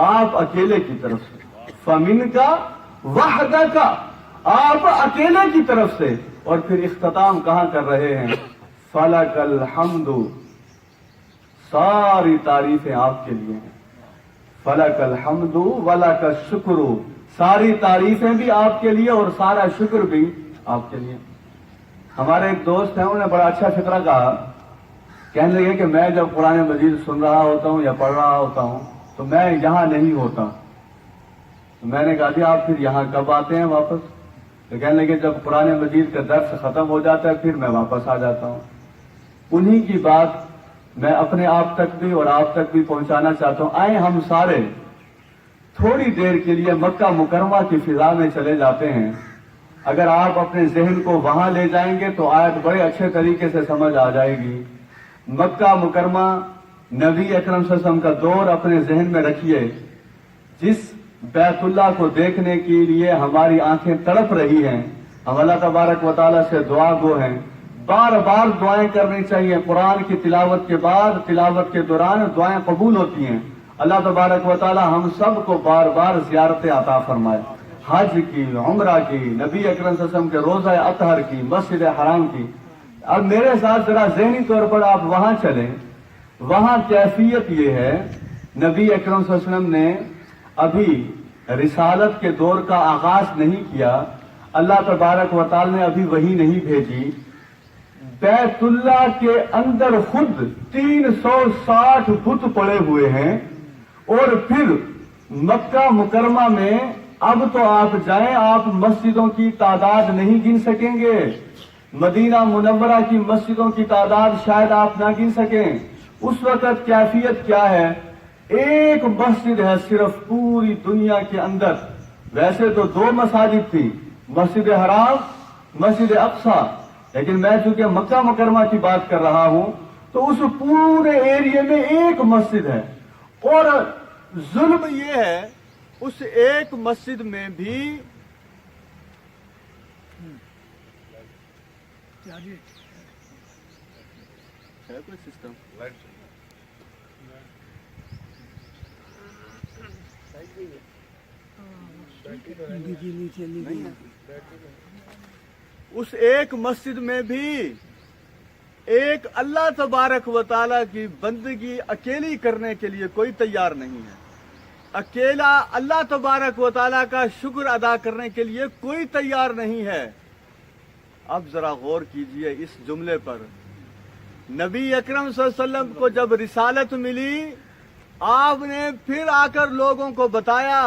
آپ اکیلے کی طرف سے۔ فَمِنْكَ وَحْدَكَ، آپ اکیلے کی طرف سے۔ اور پھر اختتام کہاں کر رہے ہیں؟ فَلَكَ الْحَمْدُ، ساری تعریفیں آپ کے لیے ہیں۔ فَلَكَ الْحَمْدُ وَلَكَ الشُّكْرُ، ساری تعریفیں بھی آپ کے لیے اور سارا شکر بھی آپ کے لیے۔ ہمارے ایک دوست ہیں، انہوں نے بڑا اچھا فقرہ کہا، کہنے لگے کہ میں جب قرآن مجید سن رہا ہوتا ہوں یا پڑھ رہا ہوتا ہوں تو میں یہاں نہیں ہوتا۔ تو میں نے کہا جی آپ پھر یہاں کب آتے ہیں واپس؟ تو کہنے لگے جب قرآن مجید کا درس ختم ہو جاتا ہے پھر میں واپس آ جاتا ہوں۔ انہی کی بات میں اپنے آپ تک بھی اور آپ تک بھی پہنچانا چاہتا ہوں۔ آئیں ہم سارے تھوڑی دیر کے لیے مکہ مکرمہ کی فضا میں چلے جاتے ہیں۔ اگر آپ اپنے ذہن کو وہاں لے جائیں گے تو آیت بڑے اچھے طریقے سے سمجھ آ جائے گی۔ مکہ مکرمہ، نبی اکرم صلی اللہ علیہ وسلم کا دور اپنے ذہن میں رکھیے، جس بیت اللہ کو دیکھنے کے لیے ہماری آنکھیں تڑپ رہی ہیں۔ ہم اللہ تبارک و تعالیٰ سے دعا گو ہیں، بار بار دعائیں کرنی چاہیے۔ قرآن کی تلاوت کے بعد، تلاوت کے دوران دعائیں قبول ہوتی ہیں۔ اللہ تبارک و تعالیٰ ہم سب کو بار بار زیارتیں عطا فرمائے، حج کی، عمرہ کی، نبی اکرم صلی اللہ علیہ وسلم کے روزہ اطہر کی، مسجد حرام کی۔ اب میرے ساتھ ذرا ذہنی طور پر آپ وہاں چلیں۔ وہاں کیفیت یہ ہے، نبی اکرم صلی اللہ علیہ وسلم نے ابھی رسالت کے دور کا آغاز نہیں کیا، اللہ تبارک و تعالیٰ نے ابھی وحی نہیں بھیجی۔ بیت اللہ کے اندر خود 360 بت پڑے ہوئے ہیں، اور پھر مکہ مکرمہ میں اب تو آپ جائیں، آپ مسجدوں کی تعداد نہیں گن سکیں گے۔ مدینہ منورہ کی مسجدوں کی تعداد شاید آپ نہ گن سکیں۔ اس وقت کیفیت کیا ہے؟ ایک مسجد ہے صرف پوری دنیا کے اندر۔ ویسے تو 2 مساجد تھی، مسجد حرام، مسجد اقصی، لیکن میں چونکہ مکہ مکرمہ کی بات کر رہا ہوں تو اس پورے ایریے میں ایک مسجد ہے۔ اور ظلم یہ ہے اس ایک مسجد میں بھی ہے کوئی سسٹم، اس ایک مسجد میں بھی ایک اللہ تبارک و تعالیٰ کی بندگی اکیلی کرنے کے لیے کوئی تیار نہیں ہے۔ اکیلا اللہ تبارک و تعالیٰ کا شکر ادا کرنے کے لیے کوئی تیار نہیں ہے۔ اب ذرا غور کیجئے اس جملے پر۔ نبی اکرم صلی اللہ علیہ وسلم کو جب رسالت ملی، آپ نے پھر آ کر لوگوں کو بتایا،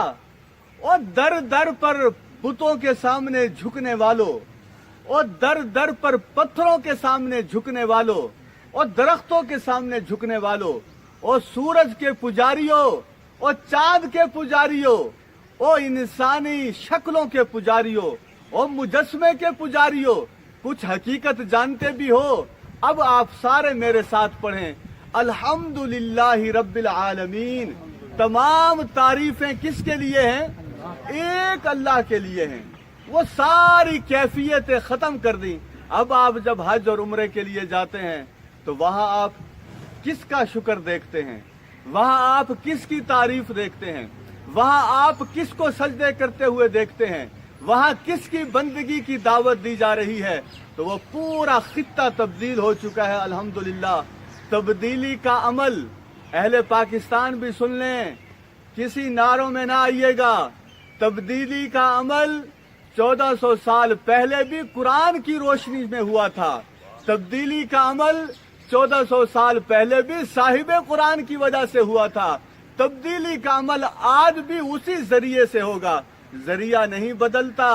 اور در در پر بتوں کے سامنے جھکنے والوں، اور در در پر پتھروں کے سامنے جھکنے والوں، اور درختوں کے سامنے جھکنے والوں، اور سورج کے پجاریوں، اور چاند کے پجاریوں، اور انسانی شکلوں کے پجاریوں، اور مجسمے کے پجاریوں، کچھ حقیقت جانتے بھی ہو، اب آپ سارے میرے ساتھ پڑھیں، الحمدللہ رب العالمین۔ تمام تعریفیں کس کے لیے ہیں؟ ایک اللہ کے لیے ہیں۔ وہ ساری کیفیتیں ختم کر دیں۔ اب آپ جب حج اور عمرے کے لیے جاتے ہیں تو وہاں آپ کس کا شکر دیکھتے ہیں؟ وہاں آپ کس کی تعریف دیکھتے ہیں؟ وہاں آپ کس کو سجدے کرتے ہوئے دیکھتے ہیں؟ وہاں کس کی بندگی کی دعوت دی جا رہی ہے؟ تو وہ پورا خطہ تبدیل ہو چکا ہے الحمدللہ۔ تبدیلی کا عمل اہل پاکستان بھی سن لیں، کسی نعروں میں نہ آئیے گا، تبدیلی کا عمل 1400 سال پہلے بھی قرآن کی روشنی میں ہوا تھا. تبدیلی کا عمل 1400 سال پہلے بھی صاحب قرآن کی وجہ سے ہوا تھا. تبدیلی کا عمل آج بھی اسی ذریعے سے ہوگا. ذریعہ نہیں بدلتا,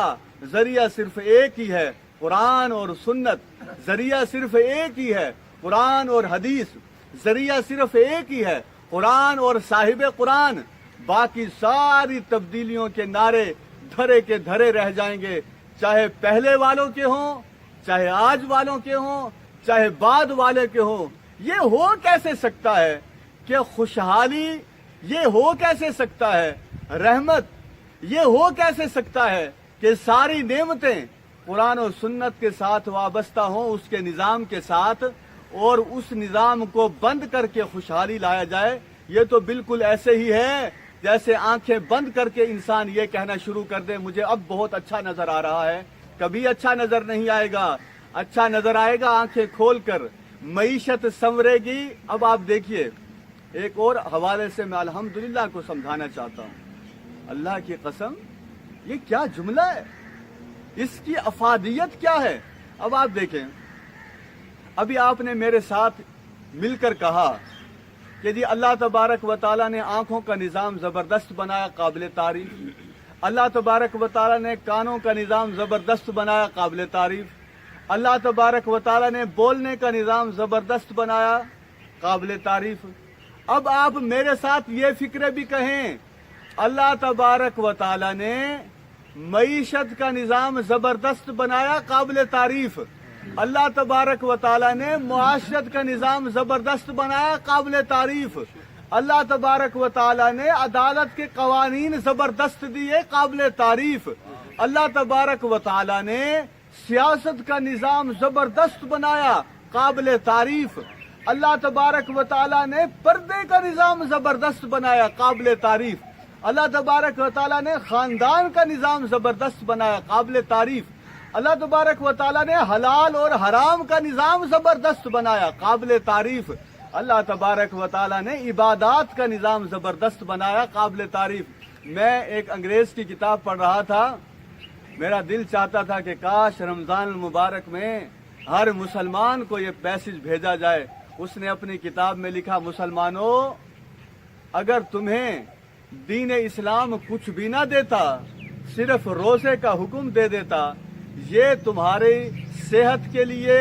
ذریعہ صرف ایک ہی ہے, قرآن اور سنت. ذریعہ صرف ایک ہی ہے, قرآن اور حدیث. ذریعہ صرف ایک ہی ہے, قرآن اور صاحب قرآن. باقی ساری تبدیلیوں کے نعرے دھرے کے دھرے رہ جائیں گے, چاہے پہلے والوں کے ہوں, چاہے آج والوں کے ہوں, چاہے بعد والے کے ہوں. یہ ہو کیسے سکتا ہے کہ خوشحالی, یہ ہو کیسے سکتا ہے رحمت, یہ ہو کیسے سکتا ہے کہ ساری نعمتیں قرآن و سنت کے ساتھ وابستہ ہوں, اس کے نظام کے ساتھ, اور اس نظام کو بند کر کے خوشحالی لایا جائے. یہ تو بالکل ایسے ہی ہے جیسے آنکھیں بند کر کے انسان یہ کہنا شروع کر دے مجھے اب بہت اچھا نظر آ رہا ہے. کبھی اچھا نظر نہیں آئے گا, اچھا نظر آئے گا آنکھیں کھول کر. معیشت سنورے گی. اب آپ دیکھیے, ایک اور حوالے سے میں الحمدللہ کو سمجھانا چاہتا ہوں. اللہ کی قسم, یہ کیا جملہ ہے, اس کی افادیت کیا ہے. اب آپ دیکھیں, ابھی آپ نے میرے ساتھ مل کر کہا کہ جی اللہ تبارک و تعالیٰ نے آنکھوں کا نظام زبردست بنایا, قابل تعریف. اللہ تبارک و تعالیٰ نے کانوں کا نظام زبردست بنایا, قابل تعریف. اللہ تبارک و تعالیٰ نے بولنے کا نظام زبردست بنایا, قابل تعریف. اب آپ میرے ساتھ یہ فکرے بھی کہیں, اللہ تبارک و تعالیٰ نے معیشت کا نظام زبردست بنایا, قابل تعریف. اللہ تبارک و تعالیٰ نے معاشرت کا نظام زبردست بنایا, قابل تعریف. اللہ تبارک و تعالیٰ نے عدالت کے قوانین زبردست دیے, قابل تعریف. اللہ تبارک و تعالیٰ نے سیاست کا نظام زبردست بنایا, قابل تعریف. اللہ تبارک و تعالیٰ نے پردے کا نظام زبردست بنایا, قابل تعریف. اللہ تبارک و تعالیٰ نے خاندان کا نظام زبردست بنایا, قابل تعریف. اللہ تبارک و تعالیٰ نے حلال اور حرام کا نظام زبردست بنایا, قابل تعریف. اللہ تبارک و تعالیٰ نے عبادات کا نظام زبردست بنایا, قابل تعریف. میں ایک انگریز کی کتاب پڑھ رہا تھا, میرا دل چاہتا تھا کہ کاش رمضان المبارک میں ہر مسلمان کو یہ پیسج بھیجا جائے. اس نے اپنی کتاب میں لکھا, مسلمانوں اگر تمہیں دین اسلام کچھ بھی نہ دیتا, صرف روزے کا حکم دے دیتا, یہ تمہاری صحت کے لیے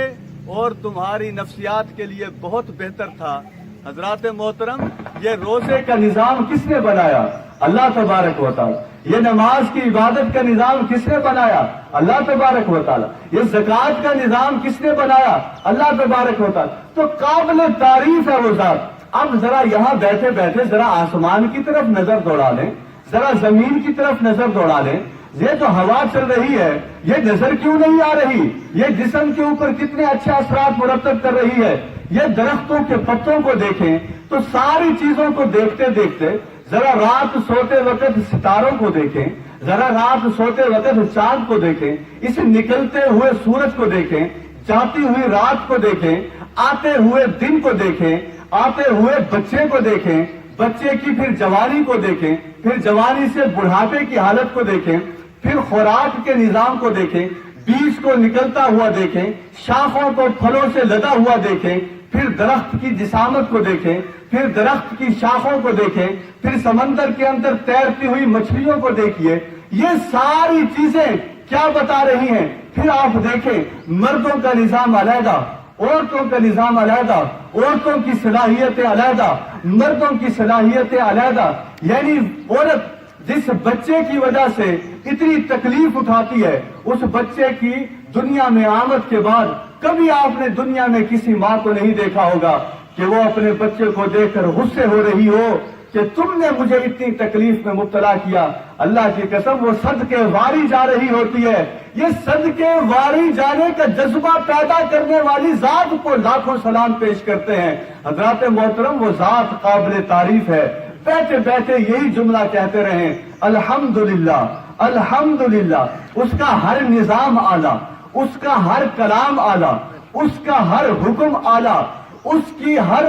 اور تمہاری نفسیات کے لیے بہت بہتر تھا. حضرات محترم, یہ روزے کا نظام کس نے بنایا؟ اللہ تبارک و تعالی. یہ نماز کی عبادت کا نظام کس نے بنایا؟ اللہ تبارک و تعالی. یہ زکوٰۃ کا نظام کس نے بنایا؟ اللہ تبارک و تعالی. تو قابل تعریف ہے وہ ذات. اب ذرا یہاں بیٹھے بیٹھے ذرا آسمان کی طرف نظر دوڑا لیں, ذرا زمین کی طرف نظر دوڑا لیں. یہ جو ہوا چل رہی ہے یہ نظر کیوں نہیں آ رہی؟ یہ جسم کے اوپر کتنے اچھے اثرات مرتب کر رہی ہے. یہ درختوں کے پتوں کو دیکھیں تو ساری چیزوں کو دیکھتے دیکھتے ذرا رات سوتے وقت ستاروں کو دیکھیں, ذرا رات سوتے وقت چاند کو دیکھیں, اس نکلتے ہوئے سورج کو دیکھیں, جاتی ہوئی رات کو دیکھیں, آتے ہوئے دن کو دیکھیں, آتے ہوئے بچے کو دیکھیں, بچے کی پھر جوانی کو دیکھیں, پھر جوانی سے بڑھاپے کی حالت کو دیکھیں, پھر خوراک کے نظام کو دیکھیں, بیج کو نکلتا ہوا دیکھیں, شاخوں کو پھلوں سے لدا ہوا دیکھیں, پھر درخت کی جسامت کو دیکھیں, پھر درخت کی شاخوں کو دیکھیں, پھر سمندر کے اندر تیرتی ہوئی مچھلیوں کو دیکھیے. یہ ساری چیزیں کیا بتا رہی ہیں؟ پھر آپ دیکھیں مردوں کا نظام علیحدہ, عورتوں کا نظام علیحدہ, عورتوں کی صلاحیتیں علیحدہ, مردوں کی صلاحیتیں علیحدہ. یعنی عورت جس بچے کی وجہ سے اتنی تکلیف اٹھاتی ہے, اس بچے کی دنیا میں آمد کے بعد کبھی آپ نے دنیا میں کسی ماں کو نہیں دیکھا ہوگا کہ وہ اپنے بچے کو دیکھ کر غصے ہو رہی ہو کہ تم نے مجھے اتنی تکلیف میں مبتلا کیا. اللہ کی قسم وہ صدقے واری جا رہی ہوتی ہے. یہ صدقے واری جانے کا جذبہ پیدا کرنے والی ذات کو لاکھوں سلام پیش کرتے ہیں. حضرات محترم, وہ ذات قابل تعریف ہے. بیٹھے بیٹھے یہی جملہ کہتے رہیں, الحمدللہ الحمدللہ. اس کا ہر نظام اعلیٰ, اس کا ہر کلام اعلیٰ, اس کا ہر حکم اعلیٰ, اس کی ہر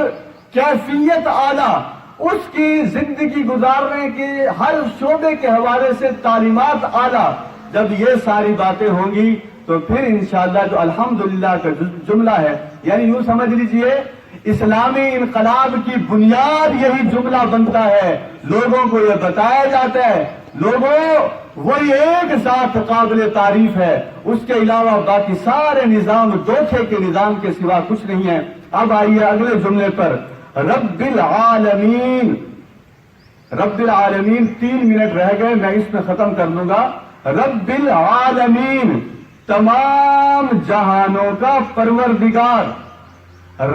کیفیت اعلیٰ, اس کی زندگی گزارنے کے ہر شعبے کے حوالے سے تعلیمات اعلیٰ، جب یہ ساری باتیں ہوں گی تو پھر انشاءاللہ جو الحمدللہ کا جملہ ہے، یعنی یوں سمجھ لیجئے اسلامی انقلاب کی بنیاد یہی جملہ بنتا ہے، لوگوں کو یہ بتایا جاتا ہے لوگوں وہی ایک ذات قابل تعریف ہے، اس کے علاوہ باقی سارے نظام دھوکے کے نظام کے سوا کچھ نہیں ہے۔ اب آئیے اگلے جملے پر، رب العالمین۔ رب العالمین 3 منٹ رہ گئے، میں اس میں ختم کر لوں گا۔ رب العالمین، تمام جہانوں کا پروردگار۔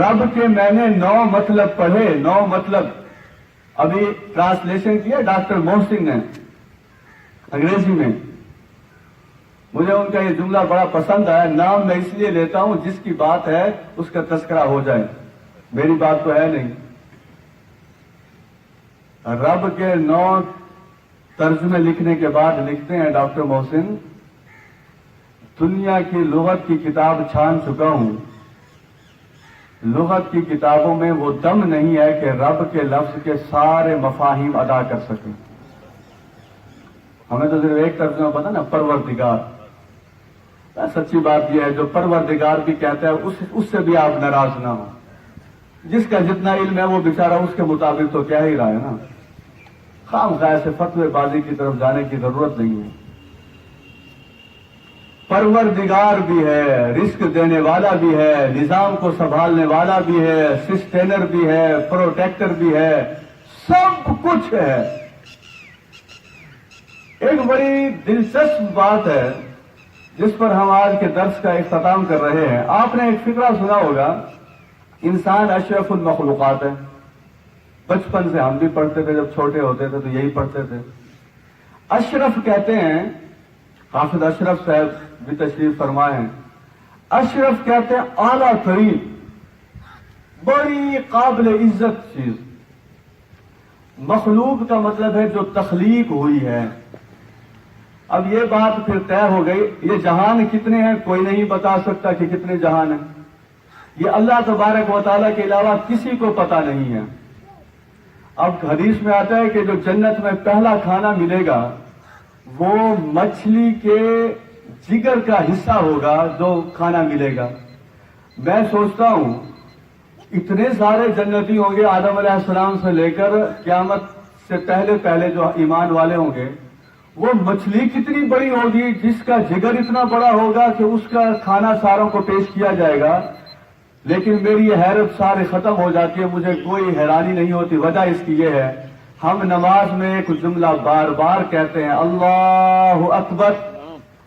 رب کے میں نے 9 مطلب پڑھے، 9 مطلب ابھی ٹرانسلیشن کیا ڈاکٹر محسن نے انگریزی میں۔ مجھے ان کا یہ جملہ بڑا پسند آیا، نام میں اس لیے لیتا ہوں جس کی بات ہے اس کا تذکرہ ہو جائے، میری بات تو ہے نہیں۔ رب کے 9 ترجمے لکھنے کے بعد لکھتے ہیں ڈاکٹر محسن، دنیا کی لغت کی کتاب چھان چکا ہوں، لغت کی کتابوں میں وہ دم نہیں ہے کہ رب کے لفظ کے سارے مفاہیم ادا کر سکیں۔ ہمیں تو صرف ایک ترجمہ پتا نا، پروردگار۔ سچی بات یہ ہے جو پروردگار بھی کہتا ہے اس سے بھی آپ ناراض نہ ہوں، جس کا جتنا علم ہے وہ بیچارہ اس کے مطابق تو کہہ ہی رہا ہے نا، خام خواہ سے فتوی بازی کی طرف جانے کی ضرورت نہیں ہے۔ پروردگار بھی ہے، رزق دینے والا بھی ہے، نظام کو سنبھالنے والا بھی ہے، سسٹینر بھی ہے، پروٹیکٹر بھی ہے، سب کچھ ہے۔ ایک بڑی دلچسپ بات ہے جس پر ہم آج کے درس کا اختتام کر رہے ہیں۔ آپ نے ایک فقرہ سنا ہوگا، انسان اشرف المخلوقات ہے۔ بچپن سے ہم بھی پڑھتے تھے، جب چھوٹے ہوتے تھے تو یہی پڑھتے تھے۔ اشرف کہتے ہیں، حافظ اشرف صاحب بھی تشریف فرمائے ہیں، اشرف کہتے ہیں اعلیٰ ترین، بڑی قابل عزت چیز۔ مخلوق کا مطلب ہے جو تخلیق ہوئی ہے۔ اب یہ بات پھر طے ہو گئی، یہ جہان کتنے ہیں کوئی نہیں بتا سکتا کہ کتنے جہان ہیں، یہ اللہ تبارک و تعالیٰ کے علاوہ کسی کو پتا نہیں ہے۔ اب حدیث میں آتا ہے کہ جو جنت میں پہلا کھانا ملے گا وہ مچھلی کے جگر کا حصہ ہوگا جو کھانا ملے گا۔ میں سوچتا ہوں اتنے سارے جنتی ہوں گے آدم علیہ السلام سے لے کر قیامت سے پہلے جو ایمان والے ہوں گے، وہ مچھلی کتنی بڑی ہوگی جس کا جگر اتنا بڑا ہوگا کہ اس کا کھانا ساروں کو پیش کیا جائے گا۔ لیکن میری یہ حیرت سارے ختم ہو جاتی ہے، مجھے کوئی حیرانی نہیں ہوتی۔ وجہ اس کی یہ ہے، ہم نماز میں ایک جملہ بار بار کہتے ہیں، اللہ اکبر۔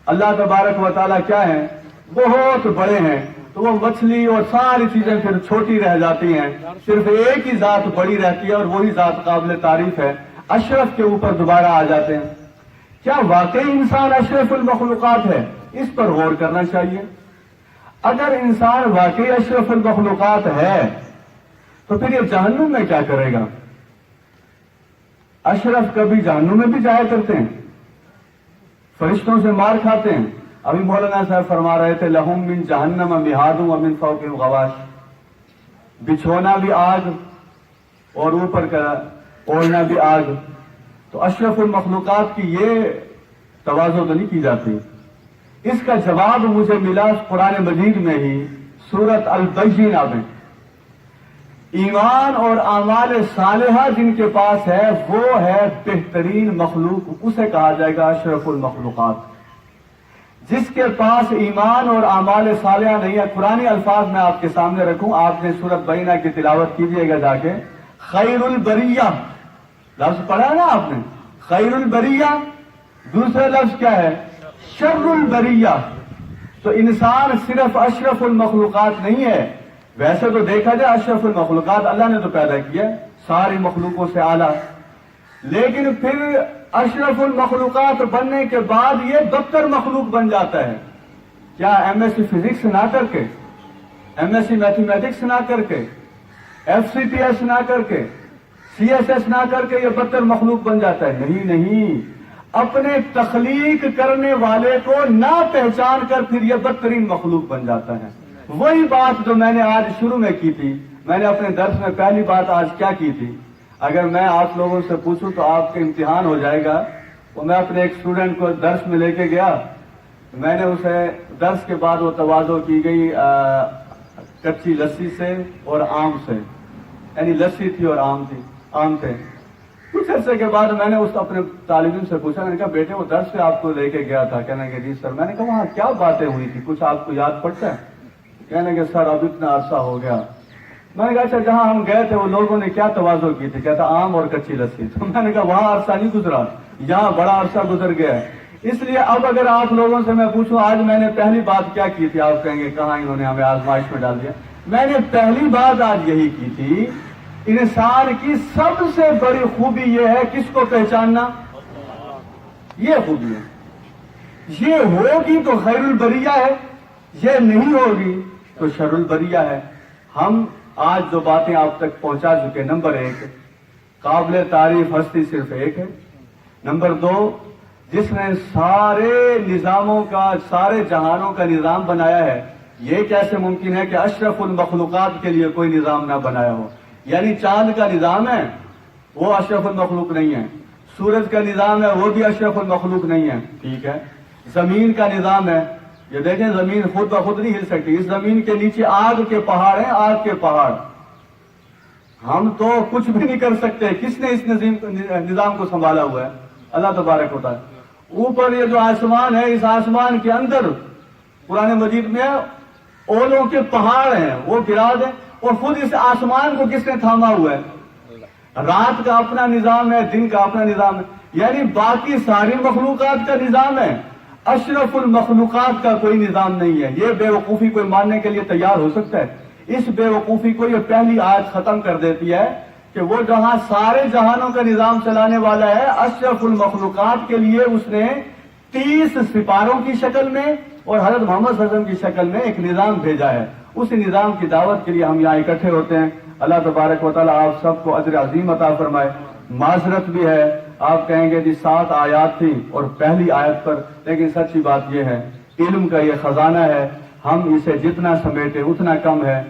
اللہ تبارک و تعالیٰ کیا ہیں؟ بہت بڑے ہیں، تو وہ مچھلی اور ساری چیزیں پھر چھوٹی رہ جاتی ہیں، صرف ایک ہی ذات بڑی رہتی ہے اور وہی ذات قابل تعریف ہے۔ اشرف کے اوپر دوبارہ آ جاتے ہیں۔ کیا واقعی انسان اشرف المخلوقات ہے؟ اس پر غور کرنا چاہیے۔ اگر انسان واقعی اشرف المخلوقات ہے تو پھر یہ جہنم میں کیا کرے گا؟ اشرف کبھی جہنم میں بھی جایا کرتے ہیں، فرشتوں سے مار کھاتے ہیں۔ ابھی مولانا صاحب فرما رہے تھے، لہم من جہنم مہاد ومن فوقہم غواش، بچھونا بھی آگ اور اوپر کا اوڑھنا بھی آگ۔ تو اشرف المخلوقات کی یہ تواضع تو نہیں کی جاتی۔ اس کا جواب مجھے ملا قرآن مجید میں ہی، سورۃ البینہ میں۔ ایمان اور اعمال صالحہ جن کے پاس ہے وہ ہے بہترین مخلوق، اسے کہا جائے گا اشرف المخلوقات۔ جس کے پاس ایمان اور اعمال صالحہ نہیں ہے، قرآنی الفاظ میں آپ کے سامنے رکھوں، آپ نے سورۃ بینہ کی تلاوت کیجئے گا جا کے۔ خیر البریہ لفظ پڑھا نا آپ نے، خیر البریہ، دوسرا لفظ کیا ہے؟ شر البریہ۔ تو انسان صرف اشرف المخلوقات نہیں ہے، ویسے تو دیکھا جائے اشرف المخلوقات اللہ نے تو پیدا کیا ساری مخلوقوں سے اعلیٰ، لیکن پھر اشرف المخلوقات بننے کے بعد یہ بدتر مخلوق بن جاتا ہے۔ کیا ایم ایس سی فزکس نہ کر کے، ایم ایس سی میتھمیٹکس نہ کر کے، ایف سی پی ایس نہ کر کے، سی ایس ایس نہ کر کے یہ بدتر مخلوق بن جاتا ہے؟ نہیں نہیں، اپنے تخلیق کرنے والے کو نہ پہچان کر پھر یہ بدترین مخلوق بن جاتا ہے۔ وہی بات جو میں نے آج شروع میں کی تھی، میں نے اپنے درس میں پہلی بات آج کیا کی تھی؟ اگر میں آپ لوگوں سے پوچھوں تو آپ کا امتحان ہو جائے گا. وہ میں اپنے ایک اسٹوڈنٹ کو درس میں لے کے گیا, میں نے اسے درس کے بعد وہ تواضع کی گئی کچی لسی سے اور آم سے, یعنی لسی تھی اور آم تھے. کچھ عرصے کے بعد میں نے اس اپنے طالب علم سے پوچھا, میں نے کہا بیٹے وہ درس پہ آپ کو لے کے گیا تھا؟ کہنے کہ جی سر. میں نے کہا وہاں کیا باتیں ہوئی تھی, کچھ آپ کو یاد پڑتا ہے؟ کہنے کہ سر اب اتنا عرصہ ہو گیا. میں نے کہا اچھا جہاں ہم گئے تھے وہ لوگوں نے کیا تواضع کی تھی؟ کہتا آم اور کچی لسی. تو میں نے کہا وہاں عرصہ نہیں گزرا, یہاں بڑا عرصہ گزر گیا ہے. اس لیے اب اگر آپ لوگوں سے میں پوچھوں آج میں نے پہلی بات کیا کی تھی, آپ کہیں گے کہاں انہوں نے ہمیں آزمائش میں ڈال دیا. میں نے پہلی بات آج یہی کی تھی, انسان کی سب سے بڑی خوبی یہ ہے کس کو پہچاننا. یہ خوبی ہے, یہ ہوگی تو خیر البریہ ہے, یہ نہیں ہوگی تو شر البریہ ہے. ہم آج جو باتیں آپ تک پہنچا چکے, نمبر 1 قابل تعریف ہستی صرف ایک ہے. نمبر 2 جس نے سارے نظاموں کا, سارے جہانوں کا نظام بنایا ہے. یہ کیسے ممکن ہے کہ اشرف المخلوقات کے لیے کوئی نظام نہ بنایا ہو؟ یعنی چاند کا نظام ہے وہ اشرف المخلوق نہیں ہے, سورج کا نظام ہے وہ بھی اشرف المخلوق نہیں ہے, ٹھیک ہے. زمین کا نظام ہے, یہ دیکھیں زمین خود بخود نہیں ہل سکتی, اس زمین کے نیچے آگ کے پہاڑ ہیں, آگ کے پہاڑ. ہم تو کچھ بھی نہیں کر سکتے. کس نے اس نظام کو سنبھالا ہوا ہے؟ اللہ تبارک ہوتا ہے. اوپر یہ جو آسمان ہے, اس آسمان کے اندر قرآن مجید میں اولوں کے پہاڑ ہیں, وہ گرا دیں. اور خود اس آسمان کو کس نے تھاما ہوا ہے؟ رات کا اپنا نظام ہے, دن کا اپنا نظام ہے, یعنی باقی ساری مخلوقات کا نظام ہے, اشرف المخلوقات کا کوئی نظام نہیں ہے. یہ بے وقوفی کوئی ماننے کے لیے تیار ہو سکتا ہے؟ اس بے وقوفی کو یہ پہلی آیت ختم کر دیتی ہے کہ وہ جہاں سارے جہانوں کا نظام چلانے والا ہے, اشرف المخلوقات کے لیے اس نے 30 سپاروں کی شکل میں اور حضرت محمد صلی اللہ علیہ وسلم کی شکل میں ایک نظام بھیجا ہے. اس نظام کی دعوت کے لیے ہم یہاں اکٹھے ہوتے ہیں. اللہ تبارک و تعالیٰ آپ سب کو اجر عظیم عطا فرمائے. معذرت بھی ہے, آپ کہیں گے جی 7 آیات تھی اور پہلی آیت پر, لیکن سچی بات یہ ہے علم کا یہ خزانہ ہے, ہم اسے جتنا سمیٹے اتنا کم ہے.